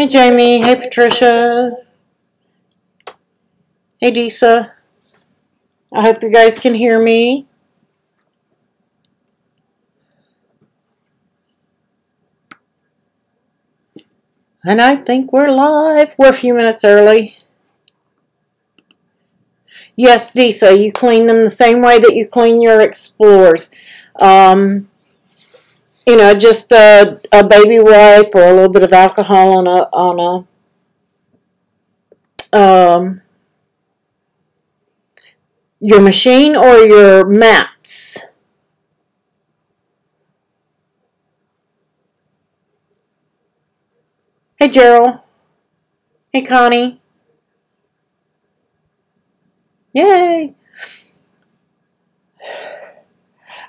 Hey Jamie, hey Patricia, hey Disa. I hope you guys can hear me. And I think we're live. We're a few minutes early. Yes, Disa, you clean them the same way that you clean your Explorers. You know, just a baby wipe or a little bit of alcohol on your machine or your mats. Hey Gerald. Hey Connie. Yay.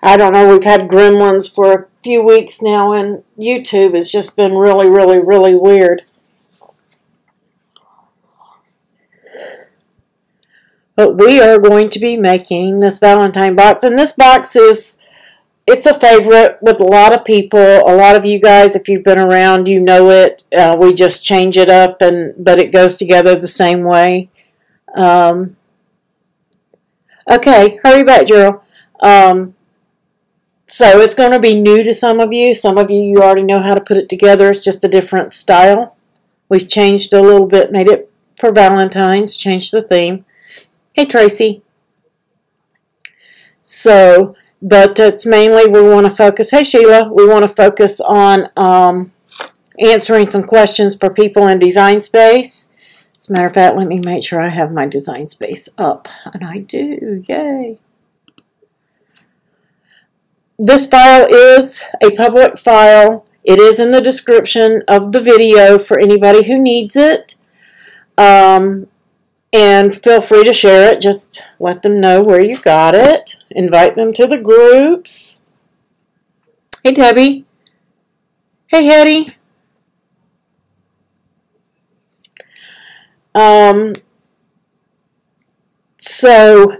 I don't know, we've had gremlins for a few weeks now, and YouTube has just been really, really, really weird. But we are going to be making this Valentine box, and this box it's a favorite with a lot of people. A lot of you guys, if you've been around, you know it. We just change it up, but it goes together the same way. Okay, hurry back, Gerald. So it's going to be new to some of you. Some of you already know how to put it together. It's just a different style. We've changed a little bit, made it for Valentine's, changed the theme. Hey, Tracy. So, but it's mainly we want to focus. Hey, Sheila. We want to focus on answering some questions for people in Design Space. As a matter of fact, let me make sure I have my Design Space up. And I do. Yay. This file is a public file. It is in the description of the video for anybody who needs it. And feel free to share it. Just let them know where you got it. Invite them to the groups. Hey, Debbie. Hey, Hetty. So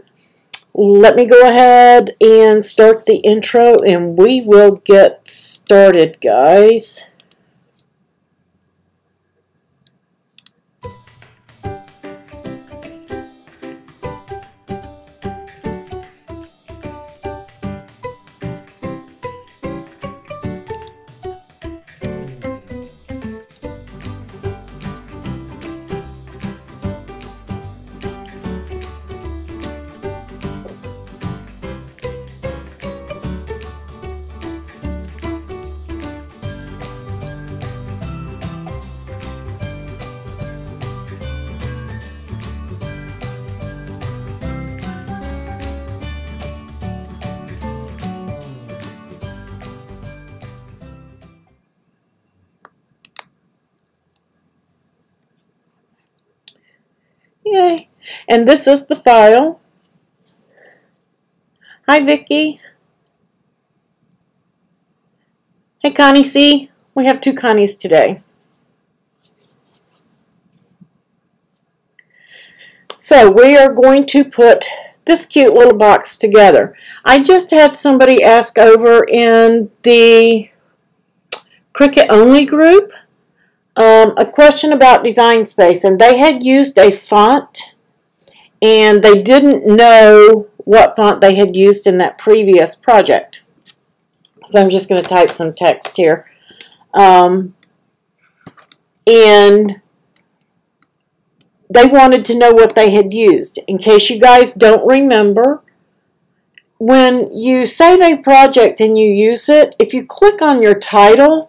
let me go ahead and start the intro, and we will get started, guys. Yay. And this is the file. Hi, Vicki. Hey, Connie C. We have two Connies today. So we are going to put this cute little box together. I just had somebody ask over in the Cricut Only group a question about Design Space, and they had used a font and they didn't know what font they had used in that previous project. So I'm just going to type some text here. And they wanted to know what they had used. In case you guys don't remember, when you save a project and you use it, if you click on your title,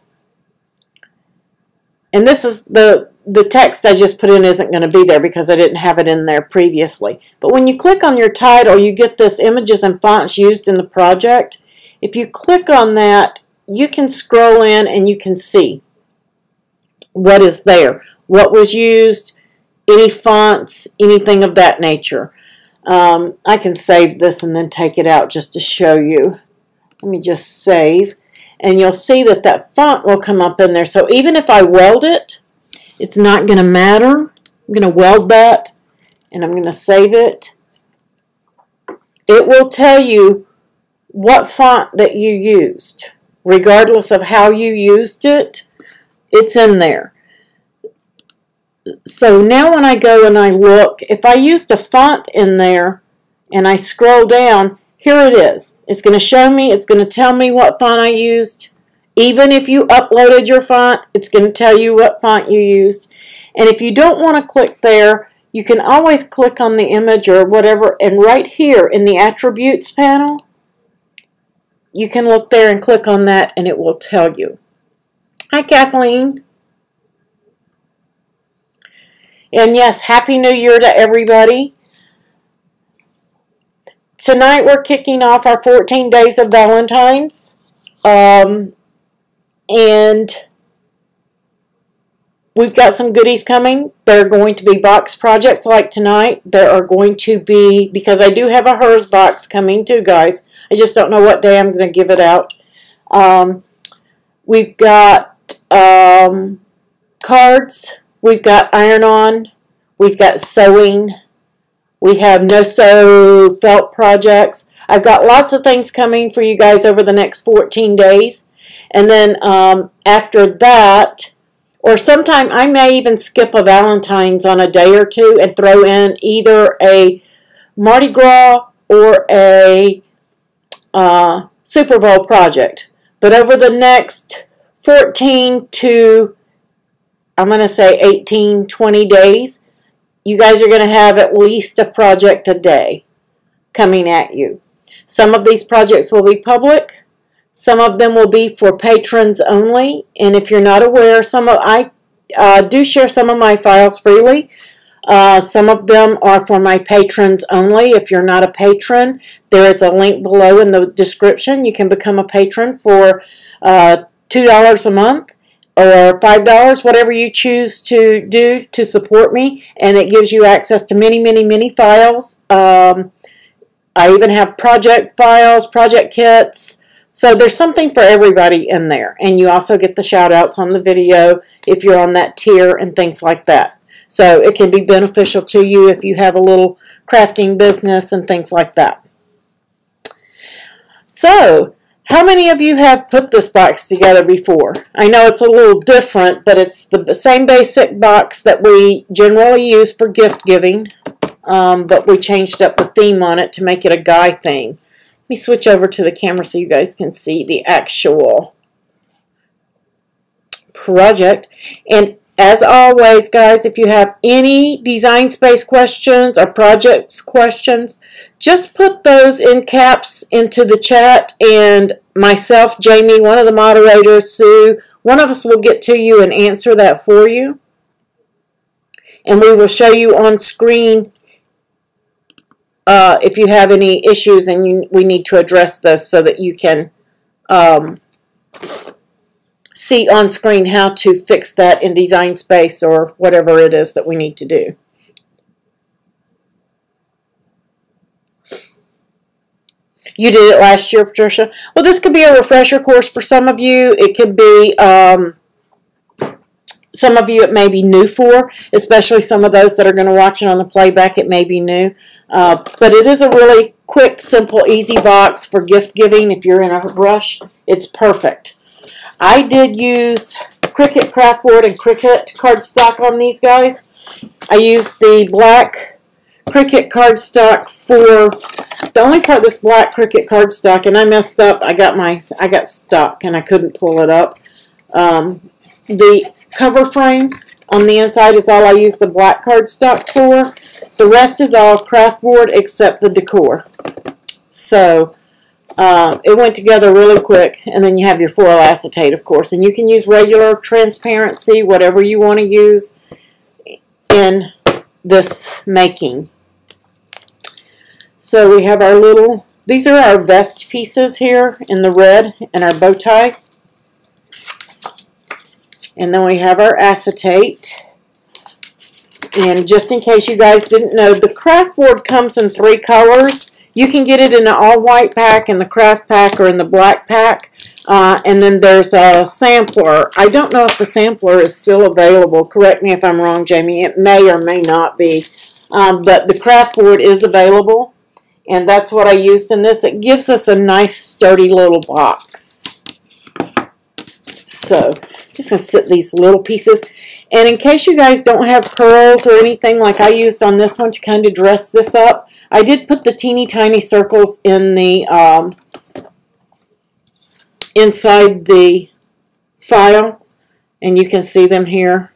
and this is the text I just put in isn't going to be there because I didn't have it in there previously. But when you click on your title, you get this images and fonts used in the project. If you click on that, you can scroll in and you can see what is there, what was used, any fonts, anything of that nature. I can save this and then take it out just to show you. Let me just save. And you'll see that that font will come up in there. So even if I weld it, it's not going to matter. I'm going to weld that, and I'm going to save it. It will tell you what font that you used. Regardless of how you used it, it's in there. So now when I go and I look, if I used a font in there and I scroll down, here it is. It's going to show me, it's going to tell me what font I used. Even if you uploaded your font, it's going to tell you what font you used. And if you don't want to click there, you can always click on the image or whatever, and right here in the attributes panel, you can look there and click on that and it will tell you. Hi, Kathleen. And yes, Happy New Year to everybody. Tonight we're kicking off our 14 days of Valentines. And we've got some goodies coming. There are going to be box projects like tonight. There are going to be, because I do have a hers box coming too, guys. I just don't know what day I'm going to give it out. We've got cards. We've got iron-on. We've got sewing. We have no-sew felt projects. I've got lots of things coming for you guys over the next 14 days. And then after that, or sometime I may even skip a Valentine's on a day or two and throw in either a Mardi Gras or a Super Bowl project. But over the next 14 to, I'm going to say 18, 20 days, you guys are going to have at least a project a day coming at you. Some of these projects will be public. Some of them will be for patrons only. And if you're not aware, I do share some of my files freely. Some of them are for my patrons only. If you're not a patron, there is a link below in the description. You can become a patron for $2 a month or $5, whatever you choose to do to support me, and it gives you access to many, many, many files. I even have project files, project kits, so there's something for everybody in there, and you also get the shout outs on the video if you're on that tier and things like that. So it can be beneficial to you if you have a little crafting business and things like that. So, how many of you have put this box together before? I know it's a little different, but it's the same basic box that we generally use for gift giving, but we changed up the theme on it to make it a guy theme. Let me switch over to the camera so you guys can see the actual project. And as always, guys, if you have any Design Space questions or projects questions, just put those in caps into the chat, and myself, Jamie, one of the moderators, Sue, one of us will get to you and answer that for you. And we will show you on screen if you have any issues and we need to address those so that you can see on screen how to fix that in Design Space or whatever it is that we need to do. You did it last year, Patricia. Well, this could be a refresher course for some of you. It could be, some of you it may be new for, especially some of those that are going to watch it on the playback. It may be new. But it is a really quick, simple, easy box for gift giving. If you're in a rush, it's perfect. I did use Cricut craftboard and Cricut cardstock on these guys. I used the black Cricut cardstock for the only part this black Cricut cardstock, and I messed up. I got stuck and I couldn't pull it up. The cover frame on the inside is all I use the black cardstock for. The rest is all craftboard except the decor. So it went together really quick, and then you have your foil acetate, of course, and you can use regular transparency, whatever you want to use in this making. So we have our little, these are our vest pieces here in the red and our bow tie. And then we have our acetate. And just in case you guys didn't know, the craft board comes in 3 colors. You can get it in the all-white pack, in the craft pack, or in the black pack. And then there's a sampler. I don't know if the sampler is still available. Correct me if I'm wrong, Jamie. It may or may not be. But the craft board is available. And that's what I used in this. It gives us a nice, sturdy little box. So, just going to sit these little pieces. And in case you guys don't have pearls or anything like I used on this one to kind of dress this up, I did put the teeny tiny circles in the inside the file, and you can see them here,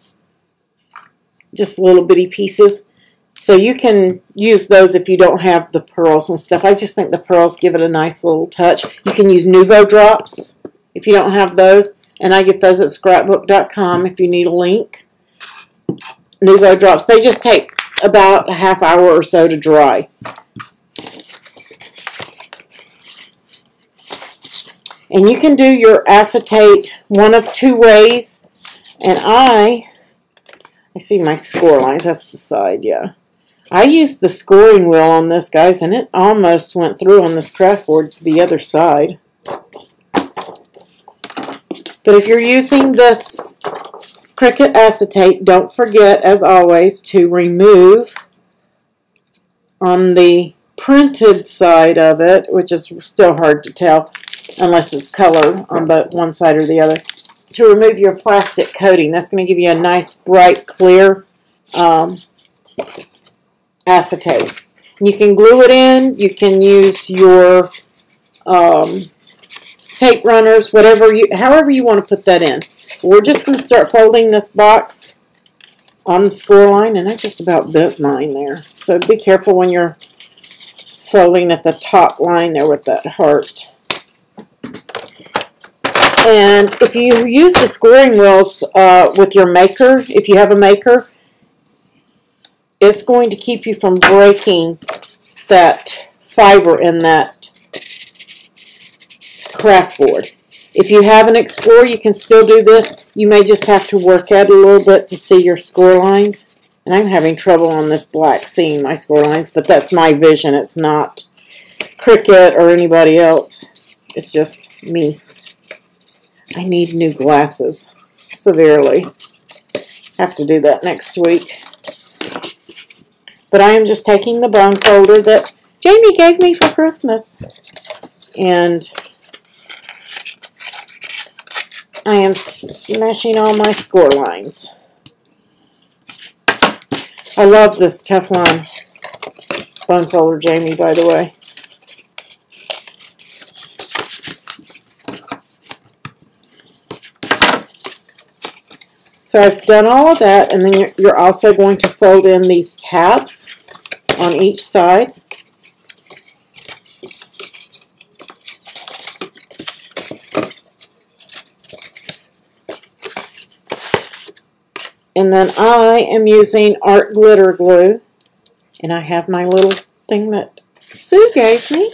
just little bitty pieces. So you can use those if you don't have the pearls and stuff. I just think the pearls give it a nice little touch. You can use Nuvo drops if you don't have those, and I get those at scrapbook.com if you need a link. Nuvo drops, they just take about a half hour or so to dry. And you can do your acetate one of two ways. And I see my score lines. That's the side, yeah. I used the scoring wheel on this, guys, and it almost went through on this craft board to the other side. But if you're using this Cricut acetate, don't forget, as always, to remove on the printed side of it, which is still hard to tell unless it's color on both one side or the other, to remove your plastic coating. That's going to give you a nice, bright, clear acetate. You can glue it in. You can use your tape runners, however you want to put that in. We're just going to start folding this box on the score line, and I just about bent mine there. So be careful when you're folding at the top line there with that heart. And if you use the scoring wheels with your maker, if you have a maker, it's going to keep you from breaking that fiber in that craft board. If you have an Explorer, you can still do this. You may just have to work at it a little bit to see your score lines. And I'm having trouble on this black seeing my score lines, but that's my vision. It's not Cricut or anybody else. It's just me. I need new glasses severely. Have to do that next week. But I am just taking the bone folder that Jamie gave me for Christmas, and I am smashing all my score lines. I love this Teflon bone folder, Jamie, by the way. So I've done all of that, and then you're also going to fold in these tabs on each side. And then I am using art glitter glue, and I have my little thing that Sue gave me.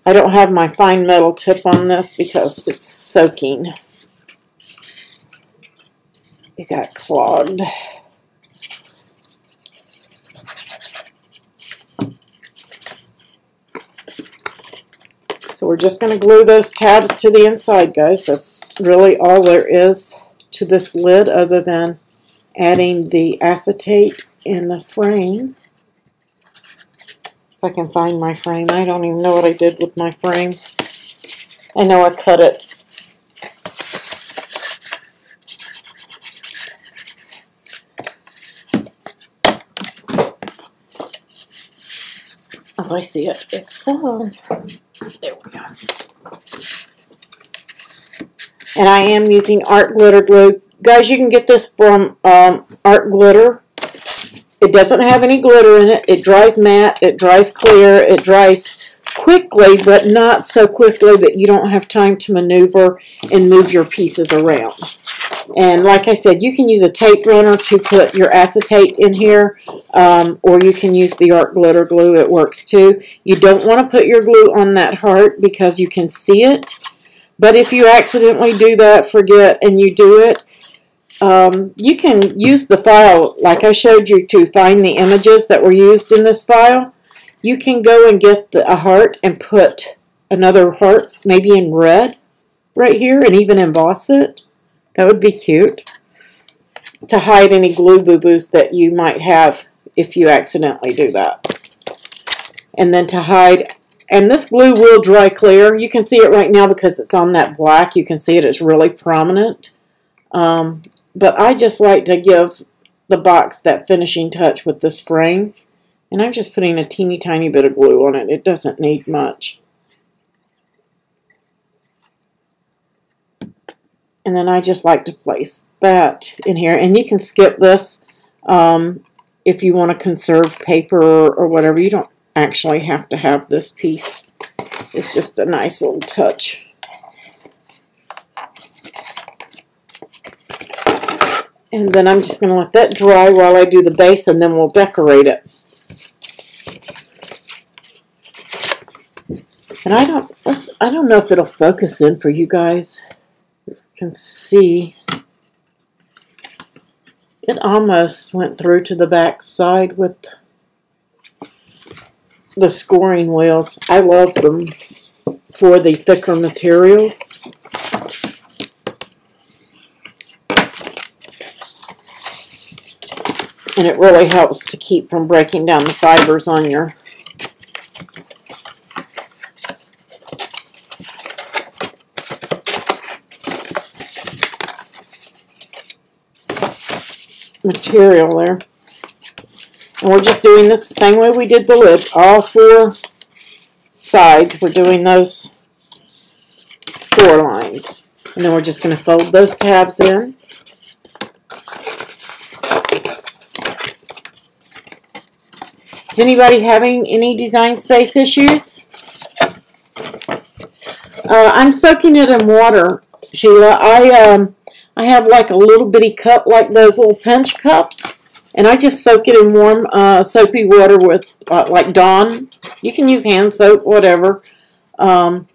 I don't have my fine metal tip on this because it's soaking. It got clogged. So we're just going to glue those tabs to the inside, guys. That's really all there is to this lid other than adding the acetate in the frame. If I can find my frame. I don't even know what I did with my frame. I know I cut it. Oh, I see it. It fell. There we go. And I am using art glitter glue. Guys, you can get this from Art Glitter. It doesn't have any glitter in it. It dries matte. It dries clear. It dries quickly, but not so quickly that you don't have time to maneuver and move your pieces around. And like I said, you can use a tape runner to put your acetate in here, or you can use the art glitter glue. It works too. You don't want to put your glue on that heart because you can see it. But if you accidentally do that, forget, and you do it, you can use the file like I showed you to find the images that were used in this file. You can go and get a heart and put another heart, maybe in red, right here, and even emboss it. That would be cute to hide any glue boo-boos that you might have if you accidentally do that. And then to hide, and this glue will dry clear. You can see it right now because it's on that black. You can see it, it's really prominent. But I just like to give the box that finishing touch with this frame. And I'm just putting a teeny tiny bit of glue on it. It doesn't need much. And then I just like to place that in here. And you can skip this if you want to conserve paper or whatever. You don't actually have to have this piece. It's just a nice little touch. And then I'm just going to let that dry while I do the base, and then we'll decorate it. And I don't know if it'll focus in for you guys. You can see it almost went through to the back side with the scoring wheels. I love them for the thicker materials. And it really helps to keep from breaking down the fibers on your material there. And we're just doing this the same way we did the lid. All four sides, we're doing those score lines. And then we're just going to fold those tabs in. Is anybody having any design space issues? I'm soaking it in water, Sheila. I have like a little bitty cup, like those little pinch cups, and I just soak it in warm soapy water with like Dawn. You can use hand soap, whatever. And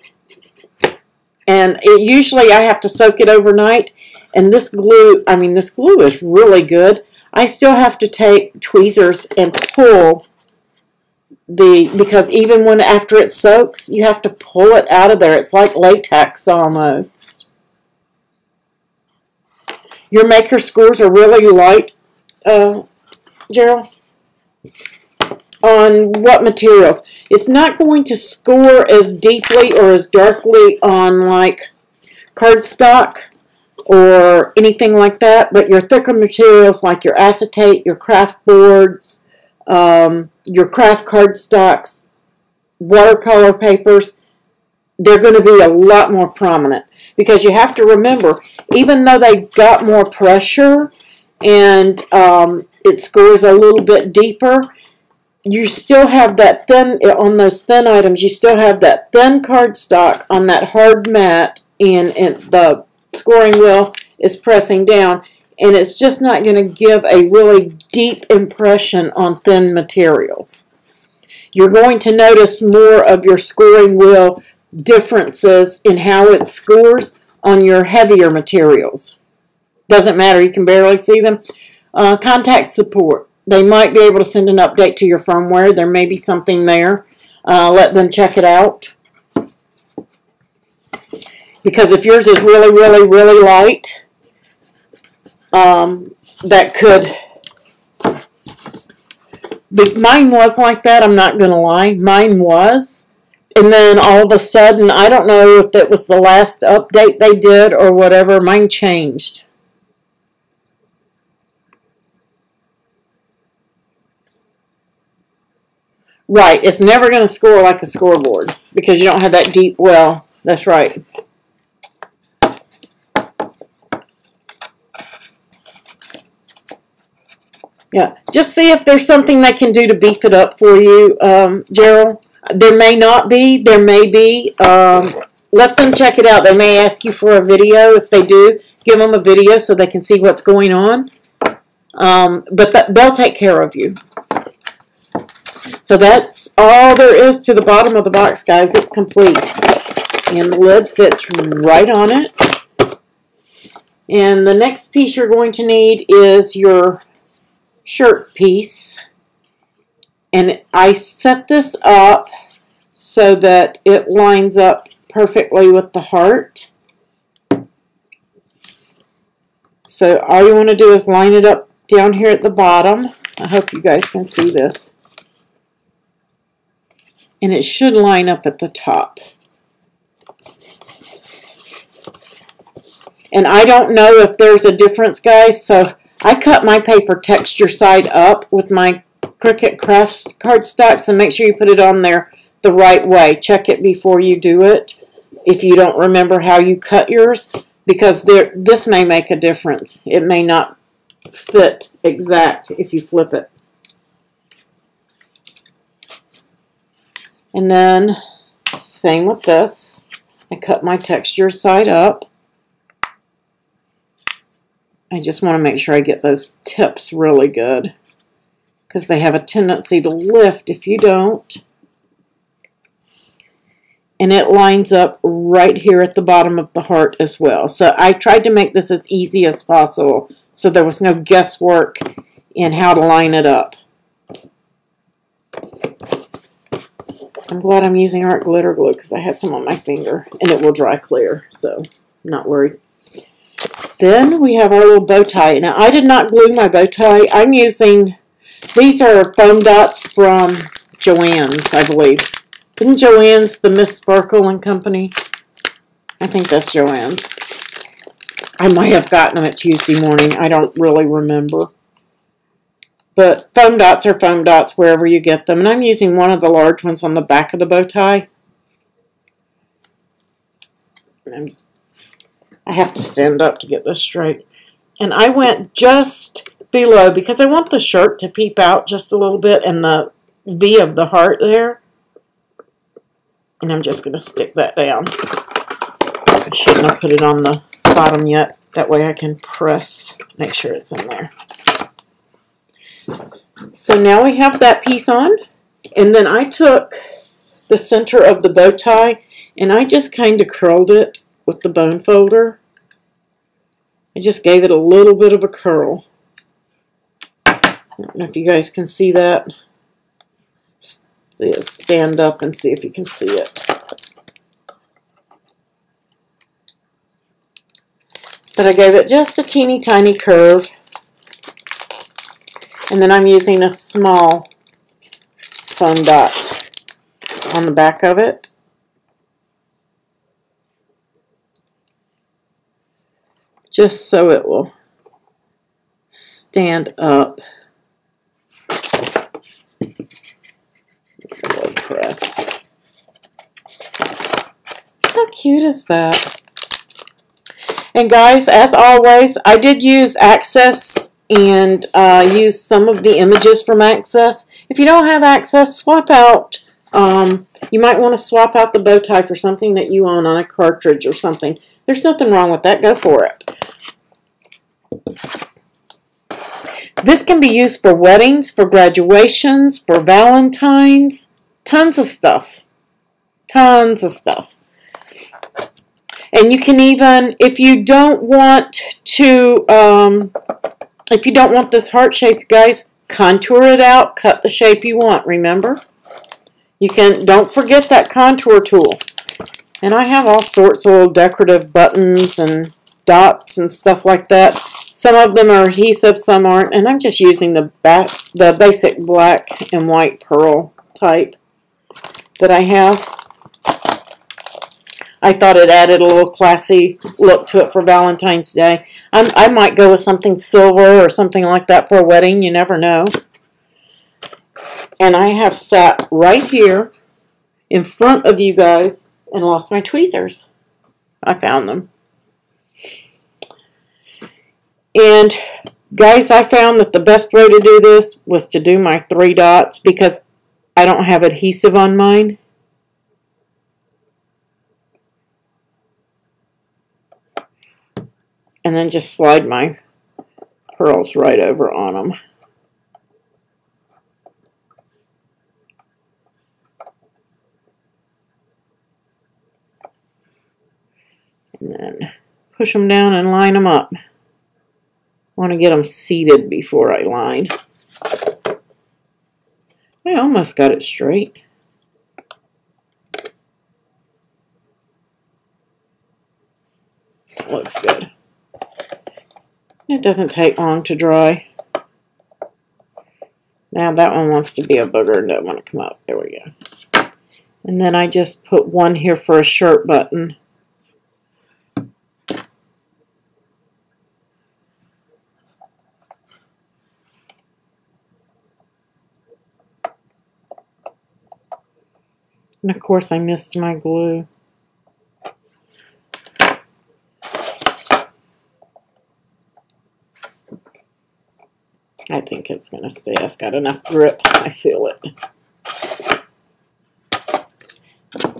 usually I have to soak it overnight. And this glue, this glue is really good. I still have to take tweezers and pull because even when after it soaks, you have to pull it out of there. It's like latex almost. Your maker scores are really light, Gerald? On what materials? It's not going to score as deeply or as darkly on like cardstock or anything like that, but your thicker materials like your acetate, your craft boards, your craft cardstocks, watercolor papers, they're going to be a lot more prominent. Because you have to remember, even though they got more pressure and it scores a little bit deeper, you still have that thin, on those thin items, you still have that thin cardstock on that hard mat, and the scoring wheel is pressing down, and it's just not going to give a really deep impression on thin materials. You're going to notice more of your scoring wheel differences in how it scores on your heavier materials. Doesn't matter, you can barely see them. Contact support. They might be able to send an update to your firmware. There may be something there. Let them check it out. Because if yours is really, really, really light, that could... Mine was like that, I'm not going to lie. Mine was. And then all of a sudden, I don't know if that was the last update they did or whatever, mine changed. Right, it's never going to score like a scoreboard because you don't have that deep well. That's right. Yeah, just see if there's something they can do to beef it up for you, Gerald. There may not be. There may be. Let them check it out. They may ask you for a video. If they do, give them a video so they can see what's going on. But they'll take care of you. So that's all there is to the bottom of the box, guys. It's complete. And the lid fits right on it. And the next piece you're going to need is your shirt piece. And I set this up so that it lines up perfectly with the heart. So all you want to do is line it up down here at the bottom. I hope you guys can see this. And it should line up at the top. And I don't know if there's a difference, guys, so I cut my paper texture side up with my Cricut Crafts cardstocks, and make sure you put it on there the right way. Check it before you do it if you don't remember how you cut yours, because this may make a difference. It may not fit exact if you flip it. And then same with this. I cut my texture side up. I just want to make sure I get those tips really good, because they have a tendency to lift if you don't. And it lines up right here at the bottom of the heart as well. So I tried to make this as easy as possible, so there was no guesswork in how to line it up. I'm glad I'm using art glitter glue, because I had some on my finger, and it will dry clear, so I'm not worried. Then we have our little bow tie. Now, I did not glue my bow tie. I'm using, these are foam dots from Joann's, I believe. Isn't Joann's the Miss Sparkle and Company? I think that's Joann's. I might have gotten them at Tuesday morning. I don't really remember. But foam dots are foam dots wherever you get them. And I'm using one of the large ones on the back of the bow tie. I have to stand up to get this straight. And I went just below, because I want the shirt to peep out just a little bit and the V of the heart there. And I'm just going to stick that down. I shouldn't have put it on the bottom yet. That way I can press, make sure it's in there. So now we have that piece on. And then I took the center of the bow tie and I just kind of curled it with the bone folder. I just gave it a little bit of a curl. I don't know if you guys can see that. See, stand up and see if you can see it. But I gave it just a teeny tiny curve. And then I'm using a small foam dot on the back of it. Just so it will stand up. Press. How cute is that? And guys, as always, I did use Access and use some of the images from Access. If you don't have Access, swap out. You might want to swap out the bow tie for something that you own on a cartridge or something. There's nothing wrong with that. Go for it. This can be used for weddings, for graduations, for Valentines. Tons of stuff. Tons of stuff. And you can even, if you don't want to, if you don't want this heart shape, guys, contour it out, cut the shape you want, remember? You can, don't forget that contour tool. And I have all sorts of little decorative buttons and dots and stuff like that. Some of them are adhesive, some aren't, and I'm just using the basic black and white pearl type that I have. I thought it added a little classy look to it for Valentine's Day. I might go with something silver or something like that for a wedding. You never know. And I have sat right here in front of you guys and lost my tweezers. I found them. And guys, I found that the best way to do this was to do my 3 dots because I don't have adhesive on mine. And then just slide my pearls right over on them. And then push them down and line them up. I want to get them seated before I line. I almost got it straight. Looks good. It doesn't take long to dry. Now that one wants to be a booger and doesn't want to come up. There we go. And then I just put one here for a shirt button. And of course I missed my glue. I think it's going to stay. It's got enough grip. I feel it.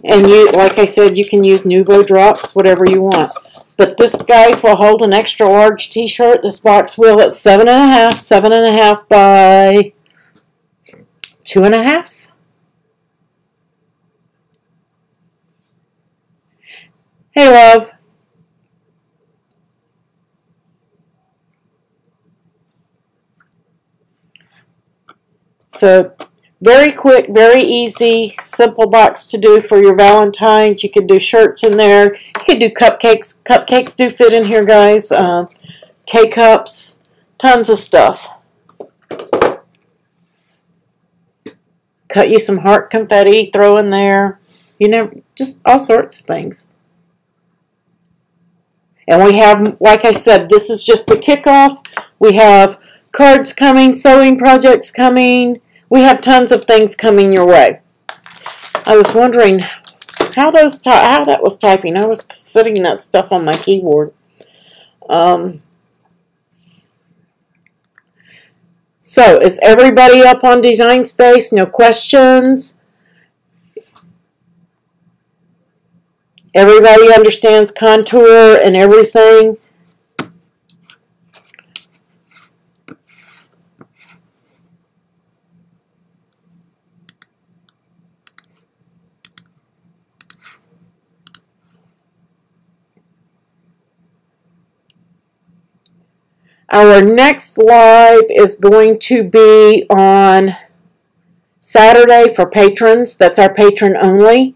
And you, like I said, you can use Nuvo drops, whatever you want. But this, guys, will hold an extra large t-shirt. This box will. It's 7.5 by 2.5. Hey, love. So, very quick, very easy, simple box to do for your Valentines. You could do shirts in there. You could do cupcakes. Cupcakes do fit in here, guys. K-cups. Tons of stuff. Cut you some heart confetti, throw in there. You know, just all sorts of things. And we have, like I said, this is just the kickoff. We have cards coming, sewing projects coming. We have tons of things coming your way. I was wondering how that was typing. I was sitting that stuff on my keyboard. So, is everybody up on Design Space? No questions? Everybody understands contour and everything? Our next live is going to be on Saturday for patrons. That's our patron only.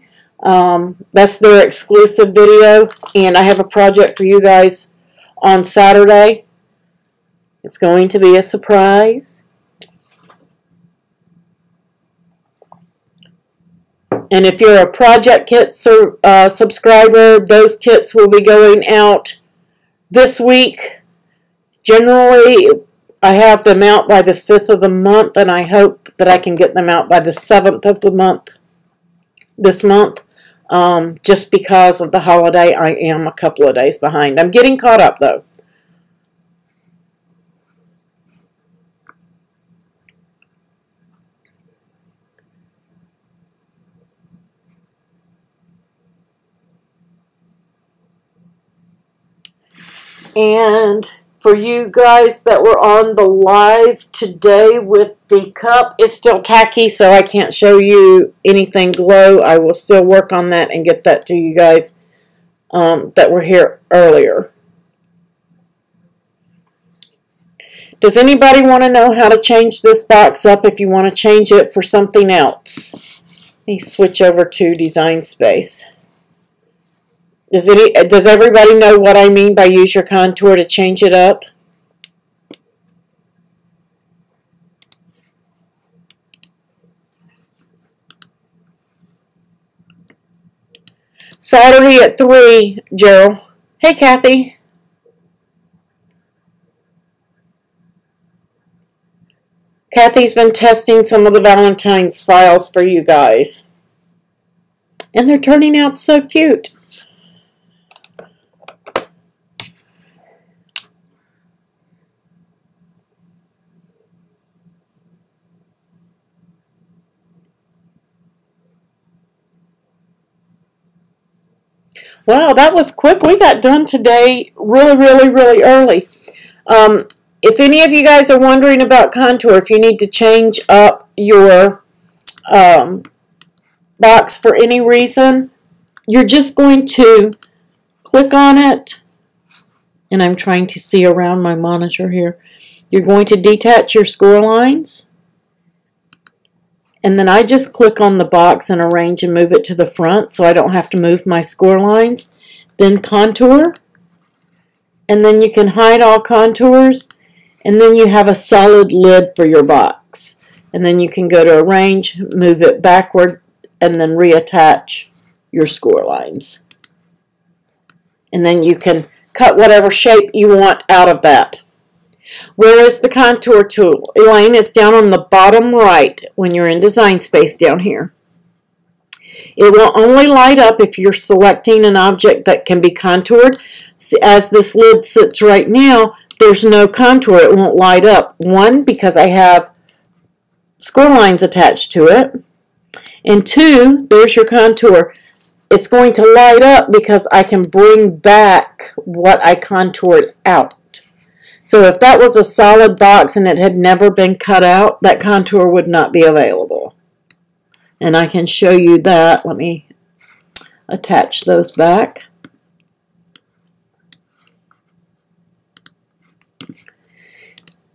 That's their exclusive video. And I have a project for you guys on Saturday. It's going to be a surprise. And if you're a Project Kit subscriber, those kits will be going out this week. Generally, I have them out by the 5th of the month, and I hope that I can get them out by the 7th of the month, this month. Just because of the holiday, I am a couple of days behind. I'm getting caught up, though. And for you guys that were on the live today with the cup, it's still tacky, so I can't show you anything glow. I will still work on that and get that to you guys that were here earlier. Does anybody want to know how to change this box up if you want to change it for something else? Let me switch over to Design Space. Does everybody know what I mean by use your contour to change it up? Saturday at 3, Gerald. Hey, Kathy. Kathy's been testing some of the Valentines files for you guys. And they're turning out so cute. Wow, that was quick. We got done today really early. If any of you guys are wondering about contour, if you need to change up your box for any reason, you're just going to click on it. And I'm trying to see around my monitor here. You're going to detach your score lines. And then I just click on the box and arrange and move it to the front so I don't have to move my score lines. Then contour. And then you can hide all contours. And then you have a solid lid for your box. And then you can go to arrange, move it backward, and then reattach your score lines. And then you can cut whatever shape you want out of that. Where is the contour tool? Elaine, it's down on the bottom right when you're in Design Space down here. It will only light up if you're selecting an object that can be contoured. See, as this lid sits right now, there's no contour. It won't light up. One, because I have score lines attached to it. And two, there's your contour. It's going to light up because I can bring back what I contoured out. So if that was a solid box and it had never been cut out, that contour would not be available. And I can show you that. Let me attach those back.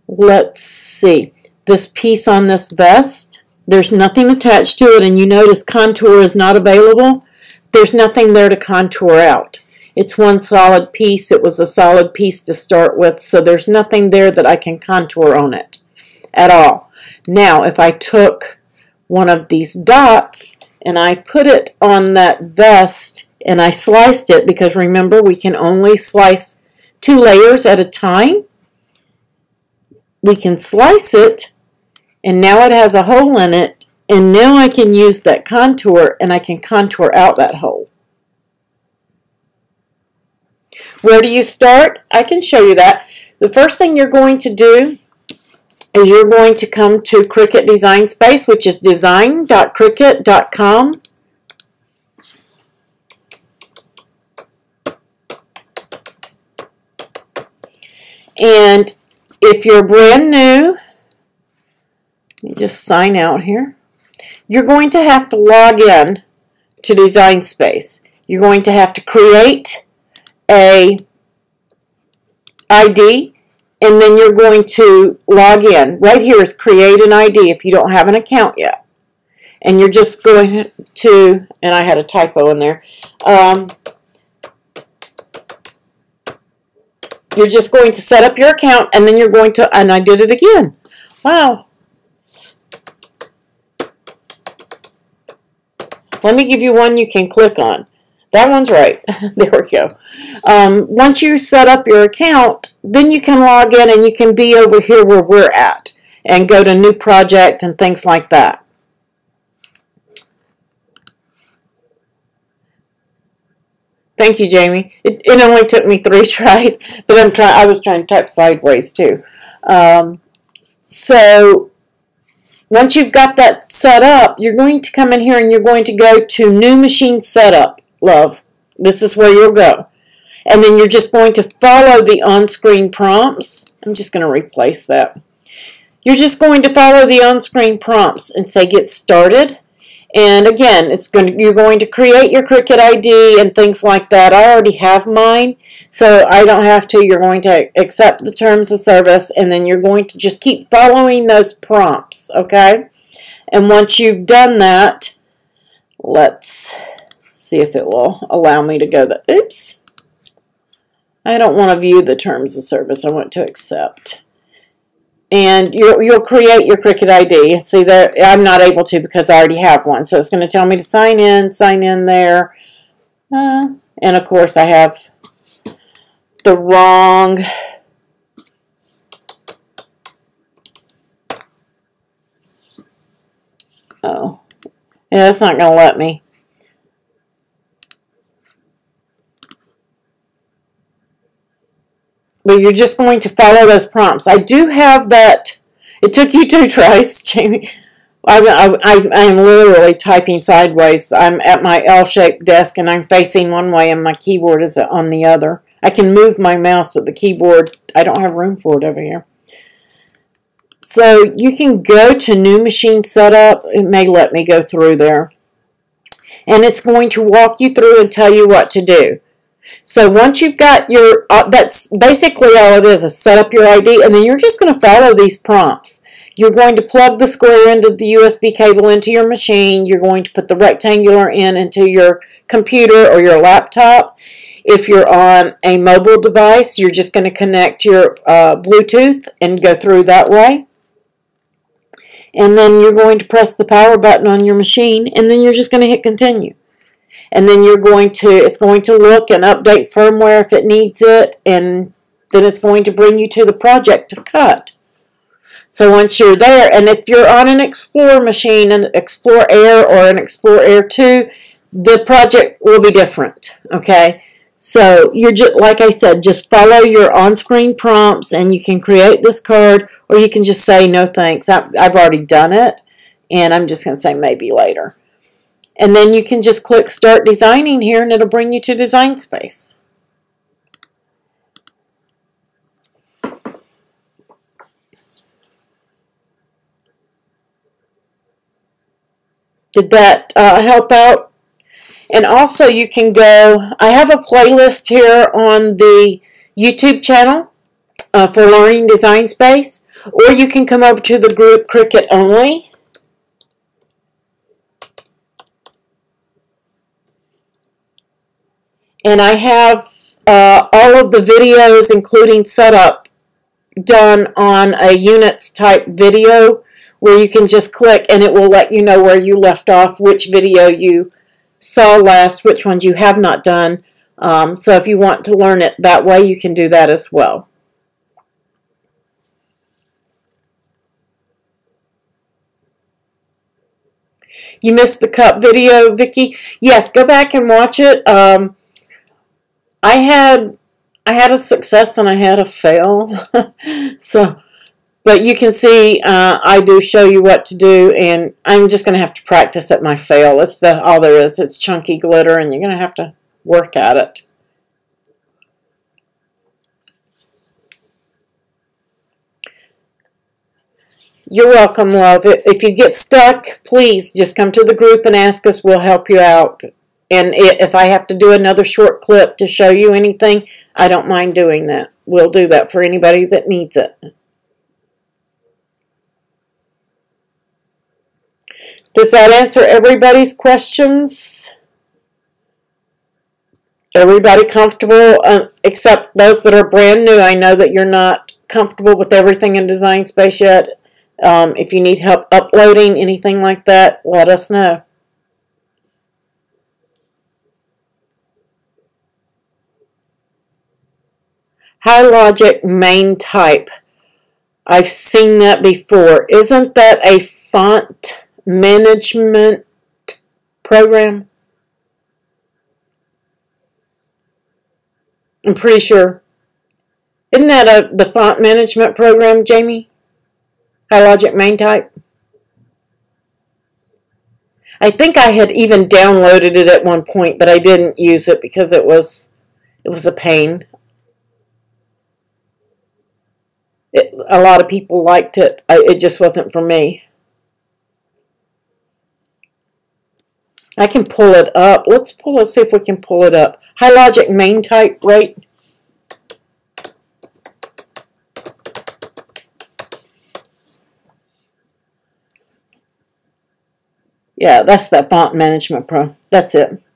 Let's see. This piece on this vest, there's nothing attached to it, and you notice contour is not available. There's nothing there to contour out. It's one solid piece. It was a solid piece to start with, so there's nothing there that I can contour on it at all. Now, if I took one of these dots and I put it on that vest and I sliced it, because remember, we can only slice 2 layers at a time. We can slice it, and now it has a hole in it, and now I can use that contour and I can contour out that hole. Where do you start? I can show you that. The first thing you're going to do is you're going to come to Cricut Design Space, which is design.cricut.com. And if you're brand new, let me just sign out here. You're going to have to log in to Design Space. You're going to have to create a ID, and then you're going to log in. Right here is create an ID if you don't have an account yet. And you're just going to, and I had a typo in there, you're just going to set up your account, and then you're going to, and I did it again. Wow. Let me give you one you can click on. That one's right. There we go. Once you set up your account, then you can log in and you can be over here where we're at and go to new project and things like that. Thank you, Jamie. It only took me 3 tries, but I was trying to type sideways too. So once you've got that set up, you're going to come in here and you're going to go to New Machine Setup, love. This is where you'll go. And then you're just going to follow the on-screen prompts. I'm just going to replace that. You're just going to follow the on-screen prompts and say Get Started. And again, you're going to create your Cricut ID and things like that. I already have mine, so I don't have to. You're going to accept the terms of service, and then you're going to just keep following those prompts, okay? And once you've done that, let's see if it will allow me to go the, oops. I don't want to view the terms of service. I want to accept. And you'll create your Cricut ID. See, that I'm not able to because I already have one. So it's going to tell me to sign in there. And of course, I have the wrong oh. Yeah, that's not going to let me. But you're just going to follow those prompts. I do have that. It took you 2 tries, Jamie. I'm literally typing sideways. I'm at my L-shaped desk, and I'm facing one way, and my keyboard is on the other. I can move my mouse, but the keyboard, I don't have room for it over here. So you can go to New Machine Setup. It may let me go through there. And it's going to walk you through and tell you what to do. So once you've got your, that's basically all it is set up your ID, and then you're just going to follow these prompts. You're going to plug the square end of the USB cable into your machine. You're going to put the rectangular end into your computer or your laptop. If you're on a mobile device, you're just going to connect your Bluetooth and go through that way. And then you're going to press the power button on your machine, and then you're just going to hit continue. And then it's going to look and update firmware if it needs it, and then it's going to bring you to the project to cut. So once you're there, and if you're on an Explorer machine, an Explorer Air or an Explorer Air 2, the project will be different, okay? So you're just, like I said, just follow your on-screen prompts and you can create this card, or you can just say no thanks. I've already done it, and I'm just going to say maybe later. And then you can just click Start Designing here, and it'll bring you to Design Space. Did that help out? And also you can go, I have a playlist here on the YouTube channel for Learning Design Space, or you can come over to the group Cricut Only. And I have all of the videos, including setup, done on a units type video, where you can just click and it will let you know where you left off, which video you saw last, which ones you have not done. So if you want to learn it that way, you can do that as well. You missed the cup video, Vicki? Yes, go back and watch it. I had a success and I had a fail. But you can see I do show you what to do, and I'm just going to have to practice at my fail. That's all there is. It's chunky glitter, and you're going to have to work at it. You're welcome, love. If you get stuck, please just come to the group and ask us. We'll help you out. And if I have to do another short clip to show you anything, I don't mind doing that. We'll do that for anybody that needs it. Does that answer everybody's questions? Everybody comfortable, except those that are brand new. I know that you're not comfortable with everything in Design Space yet. If you need help uploading, anything like that, let us know. High Logic main type. I've seen that before. Isn't that a font management program? I'm pretty sure. Isn't that the font management program, Jamie? High Logic main type? I think I had even downloaded it at one point, but I didn't use it because it was a pain. A lot of people liked it. It just wasn't for me. I can pull it up. Let's see if we can pull it up. High Logic main type, right? Yeah, that's that font management pro. That's it. Is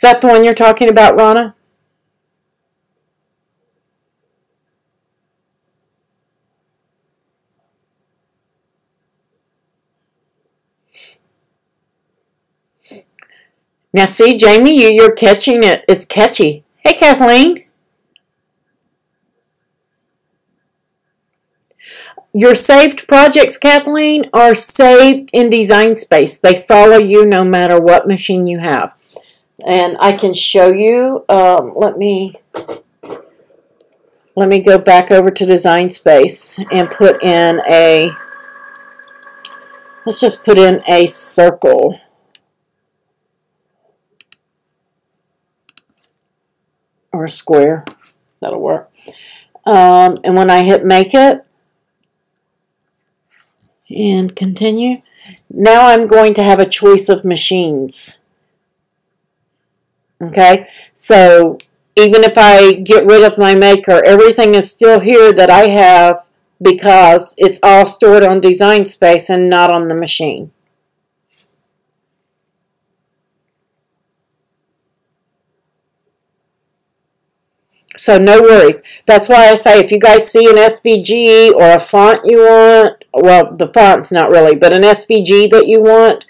that the one you're talking about, Rana? Now see, Jamie, you're catching it. It's catchy. Hey, Kathleen. Your saved projects, Kathleen, are saved in Design Space. They follow you no matter what machine you have. And I can show you. Let me go back over to Design Space and put in a, let's just put in a circle. Or a square. That'll work. And when I hit make it, and continue, now I'm going to have a choice of machines. Okay, so even if I get rid of my maker, everything is still here that I have because it's all stored on Design Space and not on the machine. So no worries. That's why I say if you guys see an SVG or a font you want, well, the font's not really, but an SVG that you want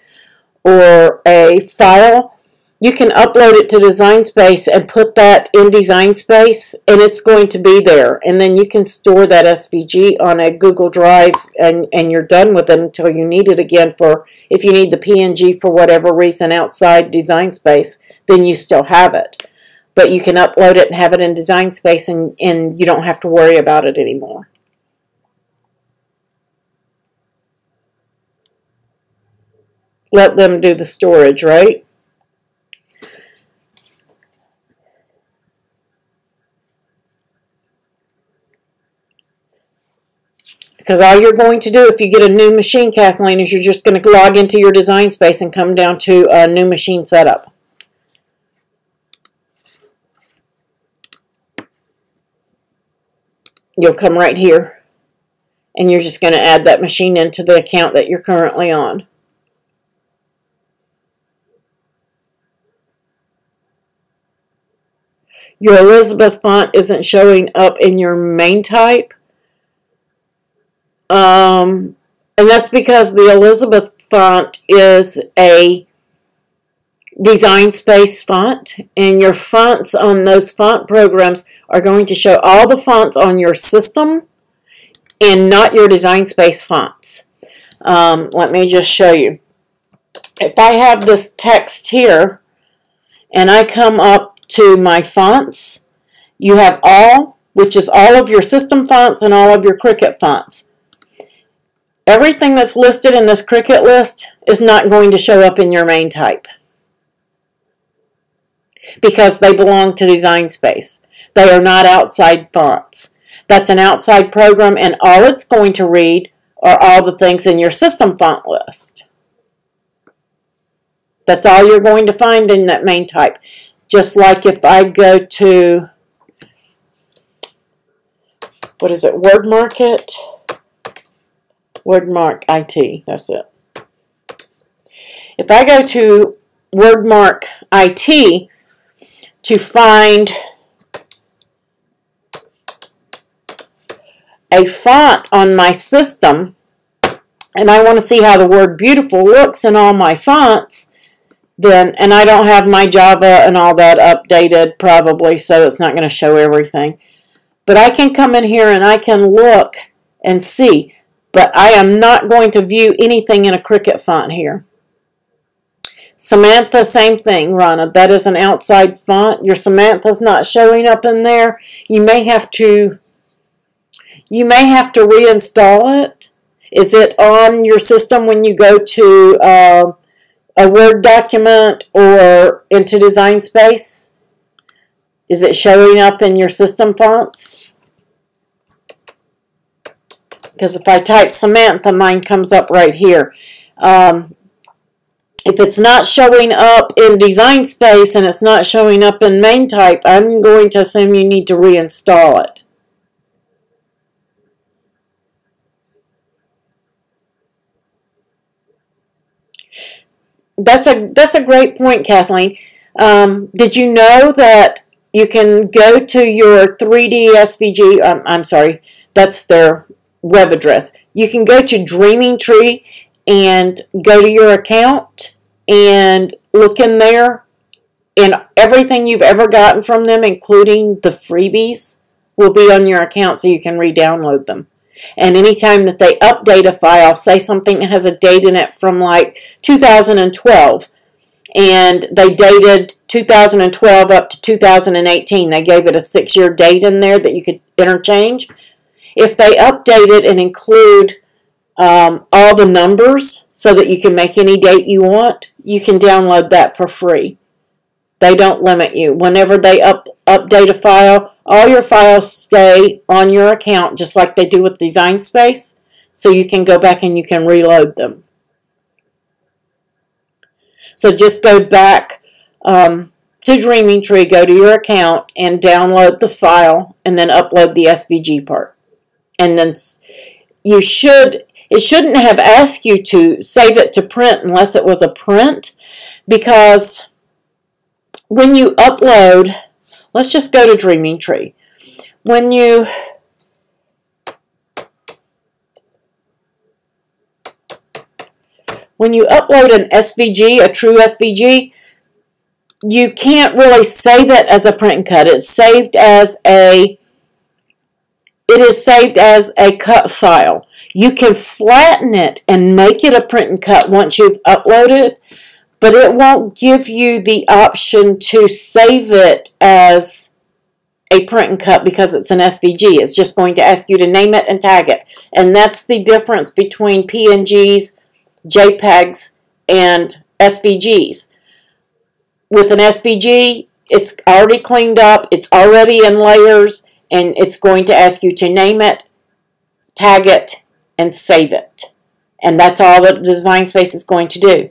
or a file, you can upload it to Design Space and put that in Design Space, and it's going to be there. And then you can store that SVG on a Google Drive, and you're done with it until you need it again for, if you need the PNG for whatever reason outside Design Space, then you still have it. But you can upload it and have it in Design Space, and you don't have to worry about it anymore. Let them do the storage, right? Because all you're going to do if you get a new machine, Kathleen, is you're just going to log into your Design Space and come down to a new machine setup. You'll come right here, and you're just going to add that machine into the account that you're currently on. Your Elizabeth font isn't showing up in your main type. And that's because the Elizabeth font is a Design Space font, and your fonts on those font programs are going to show all the fonts on your system and not your Design Space fonts. Let me just show you. If I have this text here and I come up to my fonts, you have all, which is all of your system fonts and all of your Cricut fonts. Everything that's listed in this Cricut list is not going to show up in your main type because they belong to Design Space. They are not outside fonts. That's an outside program, and all it's going to read are all the things in your system font list. That's all you're going to find in that main type. Just like if I go to, what is it, WordMarket? WordMark IT, that's it. If I go to WordMark IT to find a font on my system, and I want to see how the word beautiful looks in all my fonts, then, and I don't have my Java and all that updated probably, so it's not going to show everything. But I can come in here and I can look and see. But I am not going to view anything in a Cricut font here. Samantha, same thing, Rana. That is an outside font. Your Samantha's not showing up in there. You may have to reinstall it. Is it on your system when you go to a Word document or into Design Space? Is it showing up in your system fonts? Because if I type Samantha, mine comes up right here. If it's not showing up in Design Space and it's not showing up in main type, I'm going to assume you need to reinstall it. That's a great point, Kathleen. Did you know that you can go to your 3D SVG, I'm sorry, that's their web address. You can go to Dreaming Tree and go to your account and look in there, and everything you've ever gotten from them, including the freebies, will be on your account so you can re-download them. And anytime that they update a file, say something that has a date in it from like 2012, and they dated 2012 up to 2018, they gave it a 6-year date in there that you could interchange. If they update it and include all the numbers so that you can make any date you want, you can download that for free. They don't limit you. Whenever they update a file, all your files stay on your account just like they do with Design Space, so you can go back and you can reload them. So just go back to Dreaming Tree, go to your account, and download the file, and then upload the SVG part. And then it shouldn't have asked you to save it to print unless it was a print, because when you upload, let's just go to Dreaming Tree. When you upload an SVG, a true SVG, you can't really save it as a print and cut. It is saved as a cut file. You can flatten it and make it a print and cut once you've uploaded it, but it won't give you the option to save it as a print and cut because it's an SVG. It's just going to ask you to name it and tag it. And that's the difference between PNGs, JPEGs, and SVGs. With an SVG, it's already cleaned up, it's already in layers, and it's going to ask you to name it, tag it, and save it. And that's all that Design Space is going to do.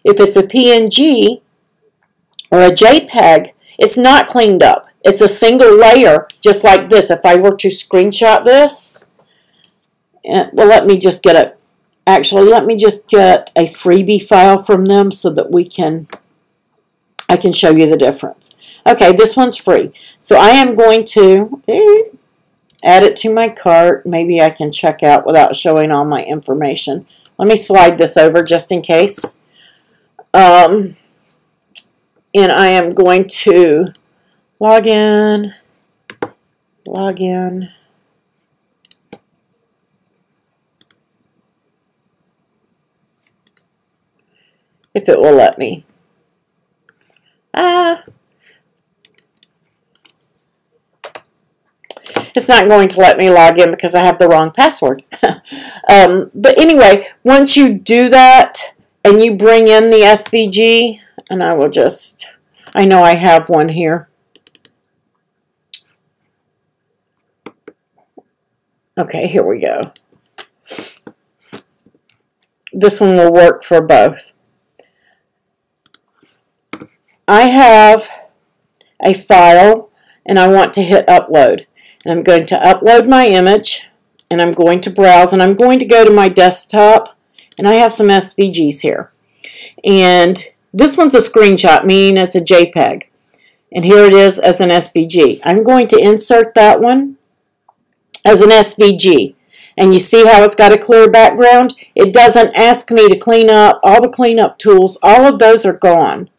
If it's a PNG or a JPEG, it's not cleaned up. It's a single layer, just like this. If I were to screenshot this, well, let me just get a, actually, let me just get a freebie file from them so that I can show you the difference. Okay, this one's free. So I am going to add it to my cart. Maybe I can check out without showing all my information. Let me slide this over just in case. And I am going to log in. If it will let me. It's not going to let me log in because I have the wrong password. But anyway, once you do that and you bring in the SVG, and I will just, I know I have one here. Okay, here we go. This one will work for both. I have a file and I want to hit upload. And I'm going to upload my image and I'm going to browse and I'm going to go to my desktop and I have some SVGs here. And this one's a screenshot, meaning it's a JPEG. And here it is as an SVG. I'm going to insert that one as an SVG. And you see how it's got a clear background? It doesn't ask me to clean up. All the cleanup tools, all of those are gone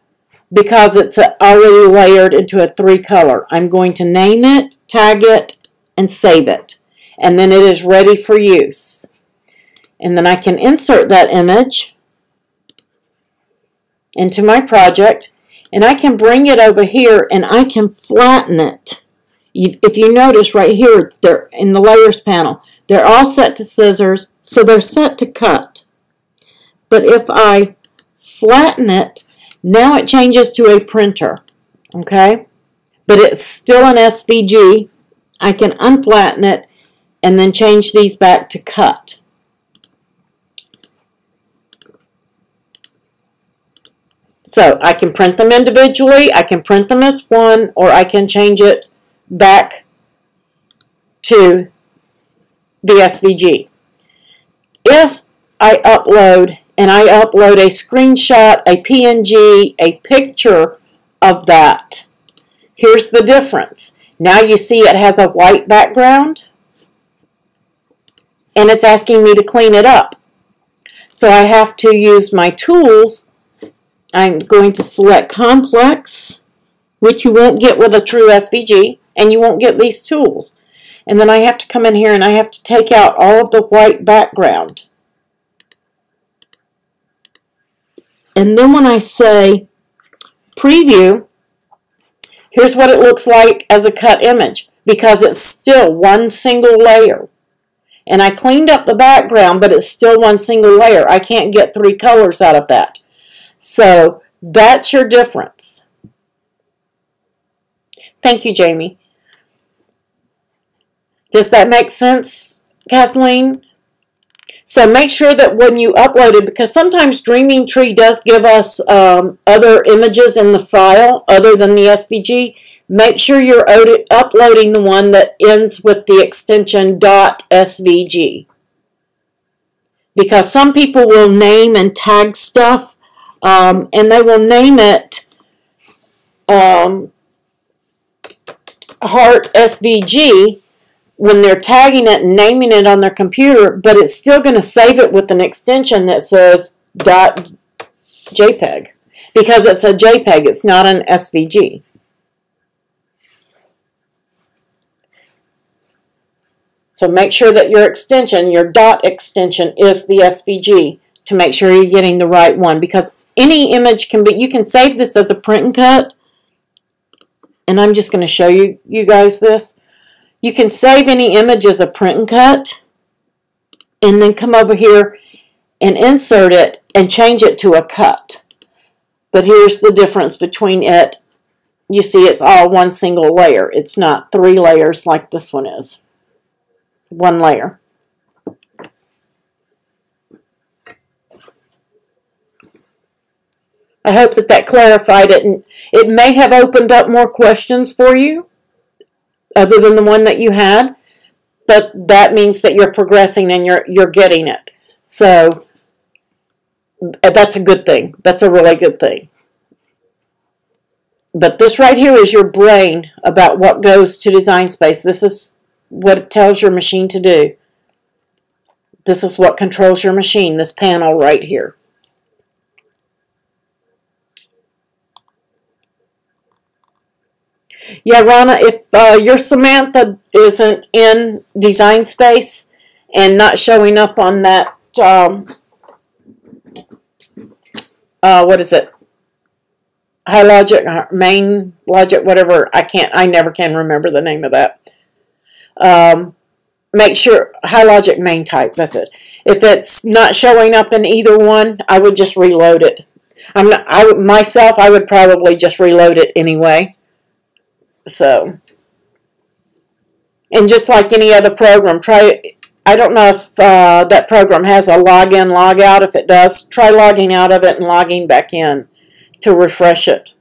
because it's already layered into a 3-color. I'm going to name it, tag it, and save it. And then it is ready for use. And then I can insert that image into my project, and I can bring it over here and I can flatten it. If you notice right here, they're in the layers panel, they're all set to scissors, so they're set to cut. But if I flatten it, now it changes to a printer, okay? But it's still an SVG. I can unflatten it and then change these back to cut. So I can print them individually, I can print them as one, or I can change it back to the SVG. If I upload, and I upload a screenshot, a PNG, a picture of that, here's the difference. Now you see it has a white background, and it's asking me to clean it up. So I have to use my tools. I'm going to select complex, which you won't get with a true SVG, and you won't get these tools. And then I have to come in here and I have to take out all of the white background. And then when I say preview, here's what it looks like as a cut image, because it's still one single layer. And I cleaned up the background, but it's still one single layer. I can't get 3 colors out of that. So that's your difference. Thank you, Jamie. Does that make sense, Kathleen? So make sure that when you upload it, because sometimes Dreaming Tree does give us other images in the file other than the SVG, make sure you're uploading the one that ends with the extension .svg. Because some people will name and tag stuff, and they will name it Heart SVG when they're tagging it and naming it on their computer, but it's still going to save it with an extension that says .jpeg. because it's a JPEG. It's not an SVG. So make sure that your extension, your dot extension, is the SVG to make sure you're getting the right one, because any image can be, you can save this as a print and cut, and I'm just going to show you guys this. You can save any image as a print and cut, and then come over here and insert it and change it to a cut. But here's the difference between it. You see, it's all one single layer. It's not 3 layers like this one is. One layer. I hope that clarified it, and it may have opened up more questions for you other than the one that you had, but that means that you're progressing and you're getting it. So that's a good thing. That's a really good thing. But this right here is your brain about what goes to Design Space. This is what it tells your machine to do. This is what controls your machine, this panel right here. Yeah, Rana, if your Samantha isn't in Design Space and not showing up on that, what is it? High Logic, Main Logic, whatever. I never can remember the name of that. Make sure, High Logic Main Type, that's it. If it's not showing up in either one, I would just reload it. Myself, I would probably just reload it anyway. So, and just like any other program, I don't know if that program has a login, log out. If it does, try logging out of it and logging back in to refresh it.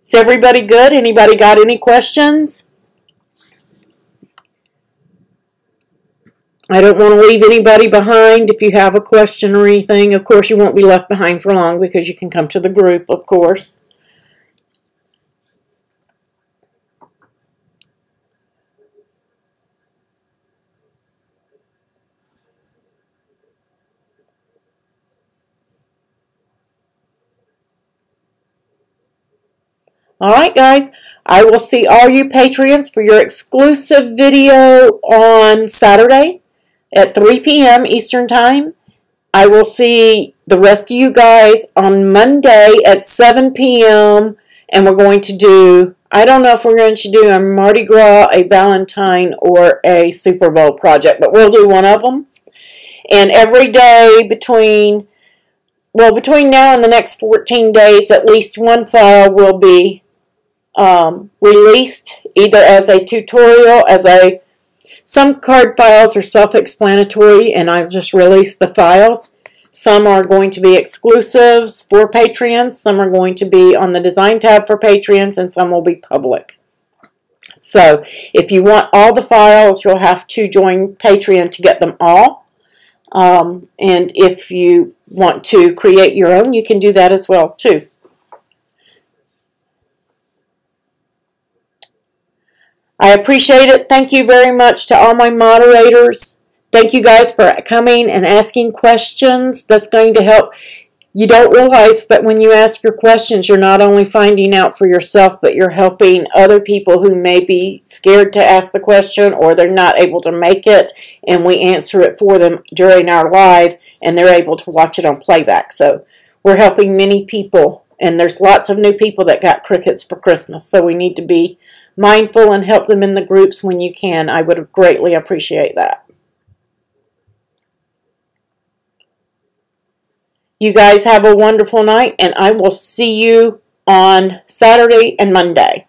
Is everybody good? Anybody got any questions? I don't want to leave anybody behind. If you have a question or anything, of course you won't be left behind for long because you can come to the group, of course. Alright guys, I will see all you Patreons for your exclusive video on Saturday at 3 p.m. Eastern Time. I will see the rest of you guys on Monday at 7 p.m. and we're going to do, I don't know if we're going to do a Mardi Gras, a Valentine, or a Super Bowl project, but we'll do one of them. And every day between now and the next 14 days, at least one file will be released, either as a tutorial, some card files are self-explanatory and I'll just release the files. Some are going to be exclusives for Patreons, some are going to be on the design tab for Patreons, and some will be public. So if you want all the files, you'll have to join Patreon to get them all. And if you want to create your own, you can do that as well too. I appreciate it. Thank you very much to all my moderators. Thank you guys for coming and asking questions. That's going to help. You don't realize that when you ask your questions, you're not only finding out for yourself, but you're helping other people who may be scared to ask the question or they're not able to make it, and we answer it for them during our live, and they're able to watch it on playback. So we're helping many people, and there's lots of new people that got Cricuts for Christmas, so we need to be mindful and help them in the groups when you can. I would greatly appreciate that. You guys have a wonderful night, and I will see you on Saturday and Monday.